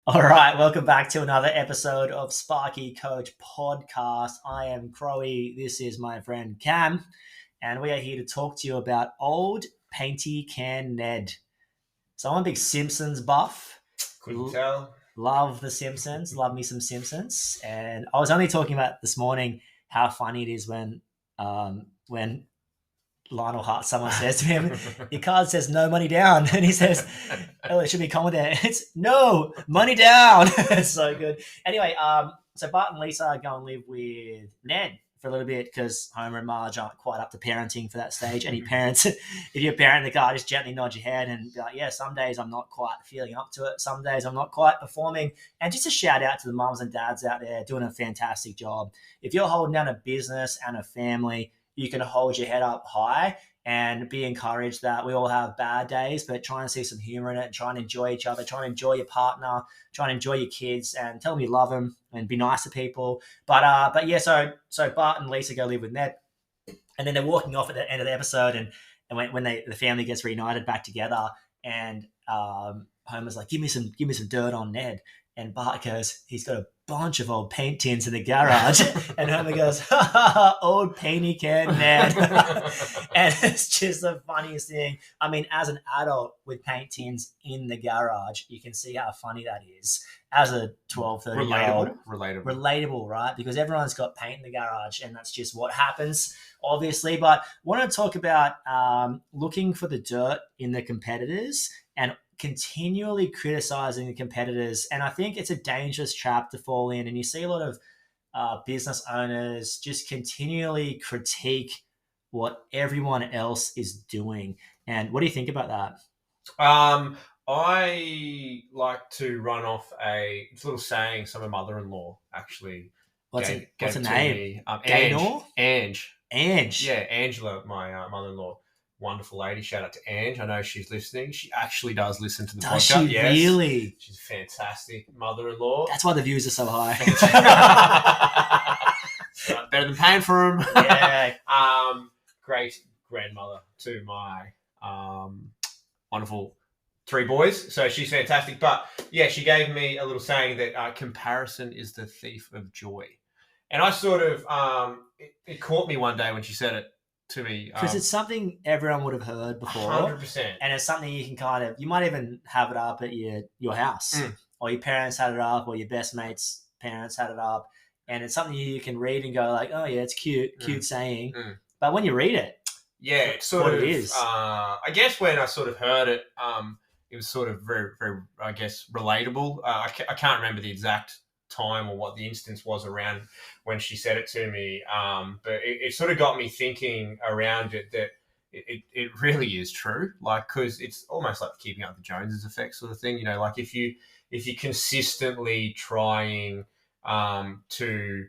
All right, welcome back to another episode of Sparky Coach Podcast. I am Crowie. This is my friend Cam, and we are here to talk to you about old painty can Ned. So I'm a big Simpsons buff. Couldn't tell. Love the Simpsons. Love me some Simpsons. And I was only talking about this morning how funny it is when Lionel Hart, someone says to him, your card says no money down. And he says, oh, it should be comma there. It's no money down. It's so good. Anyway, so Bart and Lisa go and live with Ned for a little bit because Homer and Marge aren't quite up to parenting for that stage. Any parents, if you're a parent in the car, just gently nod your head and be like, yeah, some days I'm not quite feeling up to it. Some days I'm not quite performing. And just a shout out to the mums and dads out there doing a fantastic job. If you're holding down a business and a family, you can hold your head up high and be encouraged that we all have bad days, but try and see some humor in it and try and enjoy each other, try and enjoy your partner, try and enjoy your kids and tell them you love them and be nice to people. But yeah, so Bart and Lisa go live with Ned and then they're walking off at the end of the episode and when the family gets reunited back together and Homer's like, give me some dirt on Ned. And Bart goes, he's got a bunch of old paint tins in the garage. And Homer goes, ha, ha, ha, old painty can Ned. And it's just the funniest thing. I mean, as an adult with paint tins in the garage, you can see how funny that is. As a 12, 13-year-old. Relatable, right? Because everyone's got paint in the garage and that's just what happens, obviously. But I want to talk about looking for the dirt in the competitors and continually criticizing the competitors. And I think it's a dangerous trap to fall in. And you see a lot of business owners just continually critique what everyone else is doing. And what do you think about that? I like to run off a little saying some of my mother-in-law actually What's gave a to name? me. Ange. Ange. Yeah, Angela, my mother-in-law. Wonderful lady. Shout out to Ange. I know she's listening. She actually does listen to the podcast. Does she really? She's a fantastic mother-in-law. That's why the views are so high. Better than paying for them. Yeah. Great grandmother to my wonderful 3 boys. So she's fantastic. But yeah, she gave me a little saying that comparison is the thief of joy. And I sort of, it caught me one day when she said it to me. Because it's something everyone would have heard before. 100%. And it's something you can you might even have it up at your house. Or your parents had it up or your best mate's parents had it up. And it's something you can read and go like, oh yeah, it's cute saying. But when you read it, yeah, it's sort of, it is. I guess when I sort of heard it, it was sort of very, very, I guess, relatable. I can't remember the exact time or what the instance was around when she said it to me, but it sort of got me thinking around it that it really is true, like, because it's almost like the keeping up with the Joneses effect sort of thing, you know, like if you're consistently trying to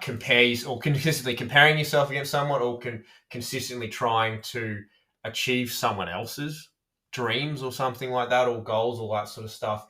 compare or consistently comparing yourself against someone or consistently trying to achieve someone else's dreams or something like that, or goals, all that sort of stuff,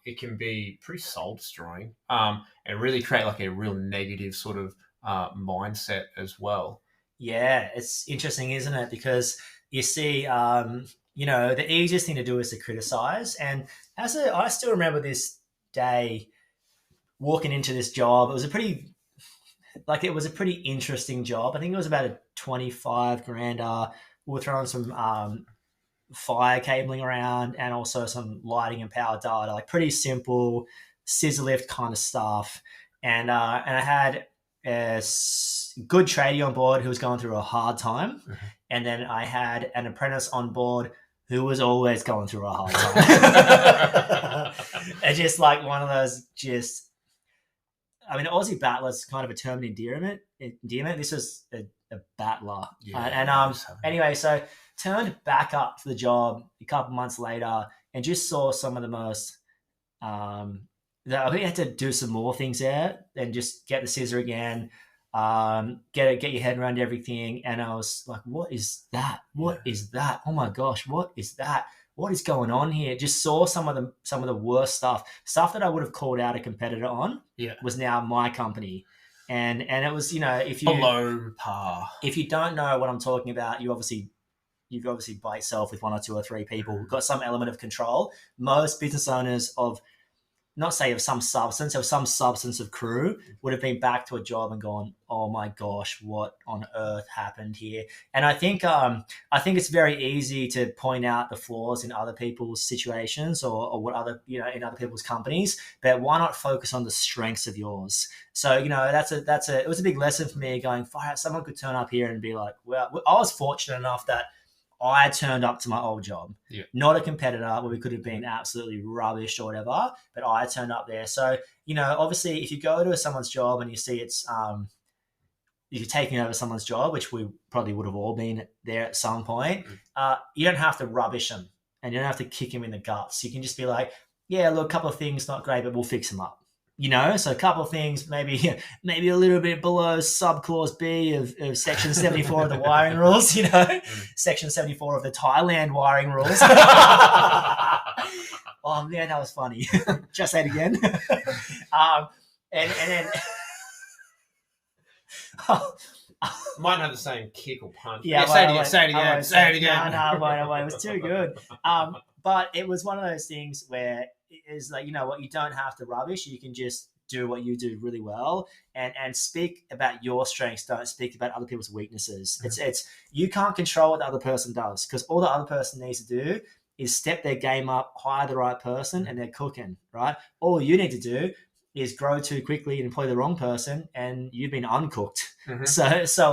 it can be pretty soul destroying and really create like a real negative sort of mindset as well. Yeah, it's interesting, isn't it? Because you see, the easiest thing to do is to criticize. And I still remember this day walking into this job. It was a pretty interesting job. I think it was about a 25 grander. We were throwing some fire cabling around and also some lighting and power data, like pretty simple scissor lift kind of stuff. And I had a good tradie on board who was going through a hard time. And then I had an apprentice on board who was always going through a hard time. And just like one of those Aussie battler's kind of a term of endearment. This was a battler. Yeah, anyway, so turned back up to the job a couple months later and just saw some of the most I think I had to do some more things there and just get the scissor again, get your head around everything. And I was like, what is that? What is that? Oh my gosh, what is that? What is going on here? Just saw some of the worst stuff that I would have called out a competitor on. Was now my company. And it was, if you below par. If you don't know what I'm talking about, you've obviously by yourself with 1 or 2 or 3 people who've got some element of control. Most business owners of not say of some substance of crew would have been back to a job and gone, oh my gosh, what on earth happened here? And I think it's very easy to point out the flaws in other people's situations or what other, in other people's companies, but why not focus on the strengths of yours? So, it was a big lesson for me going, fire out, someone could turn up here and be like, well, I was fortunate enough that I turned up to my old job, not a competitor where we could have been absolutely rubbish or whatever, but I turned up there. So, obviously if you go to someone's job and you see it's, you're taking over someone's job, which we probably would have all been there at some point, you don't have to rubbish them and you don't have to kick him in the guts. You can just be like, yeah, look, a couple of things not great, but we'll fix them up. So a couple of things, maybe a little bit below subclause B of Section 74 of the wiring rules, Section 74 of the Thailand wiring rules. Oh man, that was funny. Just say it again. And then might have the same kick or punch. Yeah, say it again. No, it was too good. But it was one of those things where is like, what, you don't have to rubbish. You can just do what you do really well and speak about your strengths. Don't speak about other people's weaknesses. It's you can't control what the other person does, because all the other person needs to do is step their game up, hire the right person, and they're cooking, right? All you need to do is grow too quickly and employ the wrong person, and you've been uncooked. So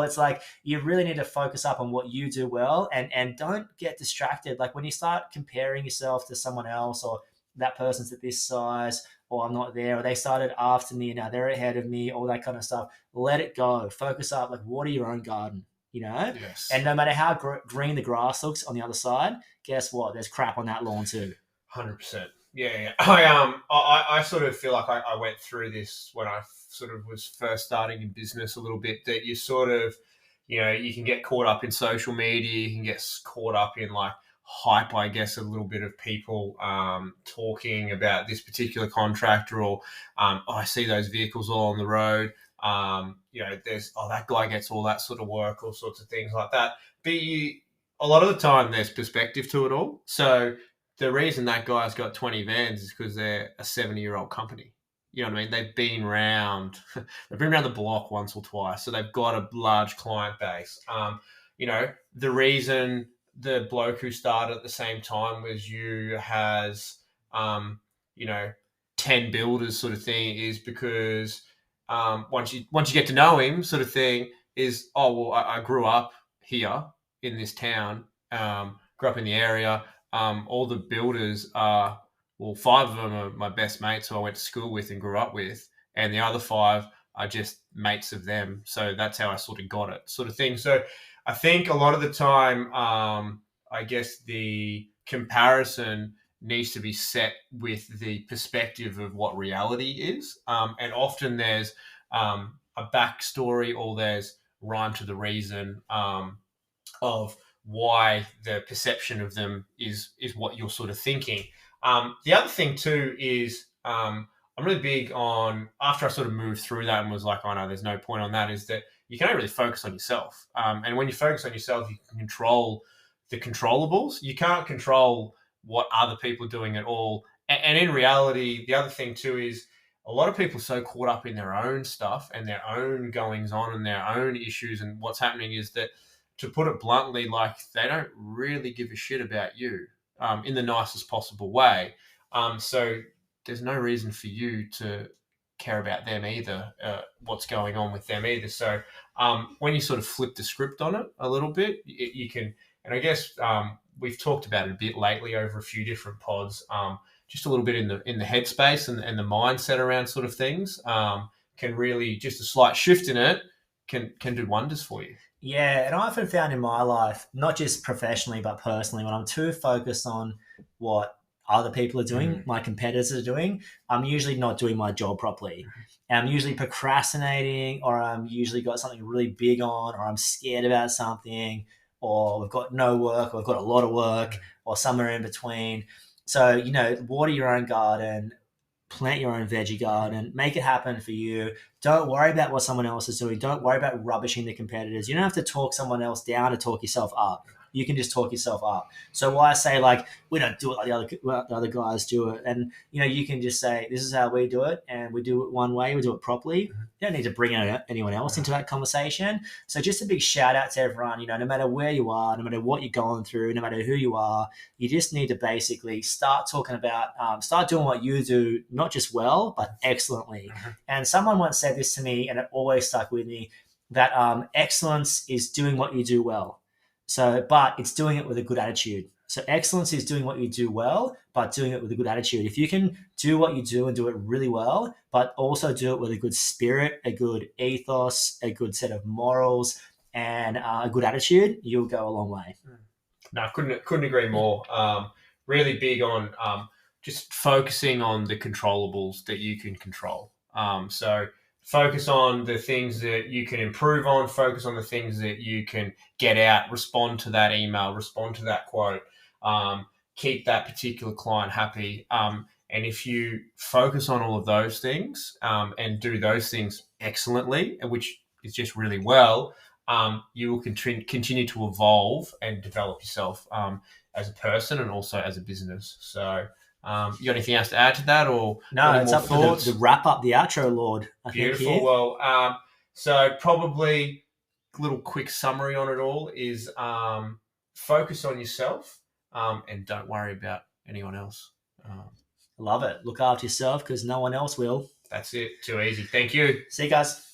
it's like you really need to focus up on what you do well and don't get distracted. Like when you start comparing yourself to someone else, or that person's at this size, or I'm not there, or they started after me, now they're ahead of me, all that kind of stuff. Let it go. Focus up, like water your own garden, Yes. And no matter how green the grass looks on the other side, guess what? There's crap on that lawn too. 100%. Yeah. I sort of feel like I went through this when I sort of was first starting in business a little bit, that you sort of, you can get caught up in social media, you can get caught up in like hype, I guess, a little bit of people talking about this particular contractor, or I see those vehicles all on the road. There's that guy gets all that sort of work, all sorts of things like that. But a lot of the time there's perspective to it all. So the reason that guy's got 20 vans is because they're a 70-year-old company. You know what I mean? They've been around the block once or twice, so they've got a large client base. The reason the bloke who started at the same time as you has, 10 builders sort of thing is because once you get to know him sort of thing is, I grew up here in this town, grew up in the area. All the builders are, 5 of them are my best mates who I went to school with and grew up with, and the other 5 are just mates of them. So that's how I sort of got it, sort of thing. So I think a lot of the time, I guess the comparison needs to be set with the perspective of what reality is. And often there's a backstory, or there's rhyme to the reason of why the perception of them is what you're sort of thinking. The other thing too is I'm really big on, after I sort of moved through that and was like, oh no, there's no point on that, is that you can only really focus on yourself. And when you focus on yourself, you can control the controllables. You can't control what other people are doing at all. And in reality, the other thing too is a lot of people are so caught up in their own stuff and their own goings on and their own issues. And what's happening is that, to put it bluntly, like they don't really give a shit about you in the nicest possible way. So there's no reason for you to care about them either, what's going on with them either. So when you sort of flip the script on it a little bit, you can, and I guess we've talked about it a bit lately over a few different pods, just a little bit in the headspace and the mindset around sort of things can really, just a slight shift in it can do wonders for you. Yeah, and I often found in my life, not just professionally but personally, when I'm too focused on what other people are doing, my competitors are doing, I'm usually not doing my job properly. And I'm usually procrastinating, or I'm usually got something really big on, or I'm scared about something, or we've got no work, or we've got a lot of work, or somewhere in between. So, water your own garden, plant your own veggie garden, make it happen for you. Don't worry about what someone else is doing. Don't worry about rubbishing the competitors. You don't have to talk someone else down to talk yourself up. you can just talk yourself up. So why I say like we don't do it like the other guys do it, and you can just say this is how we do it, and we do it one way, we do it properly. You don't need to bring anyone else into that conversation. So just a big shout out to everyone. No matter where you are, no matter what you're going through, no matter who you are, you just need to basically start talking about, start doing what you do, not just well, but excellently. And someone once said this to me, and it always stuck with me, that excellence is doing what you do well. So, but it's doing it with a good attitude. So excellence is doing what you do well, but doing it with a good attitude. If you can do what you do and do it really well, but also do it with a good spirit, a good ethos, a good set of morals, and a good attitude, you'll go a long way. No, couldn't agree more. Really big on just focusing on the controllables that you can control. So focus on the things that you can improve on, focus on the things that you can get out, respond to that email, respond to that quote, keep that particular client happy. And if you focus on all of those things and do those things excellently, which is just really well, you will continue to evolve and develop yourself as a person and also as a business. So you got anything else to add to that, or no? It's up to the wrap up, the outro, Lord. Beautiful. Well, so probably a little quick summary on it all is focus on yourself and don't worry about anyone else. Love it. Look after yourself because no one else will. That's it. Too easy. Thank you. See you guys.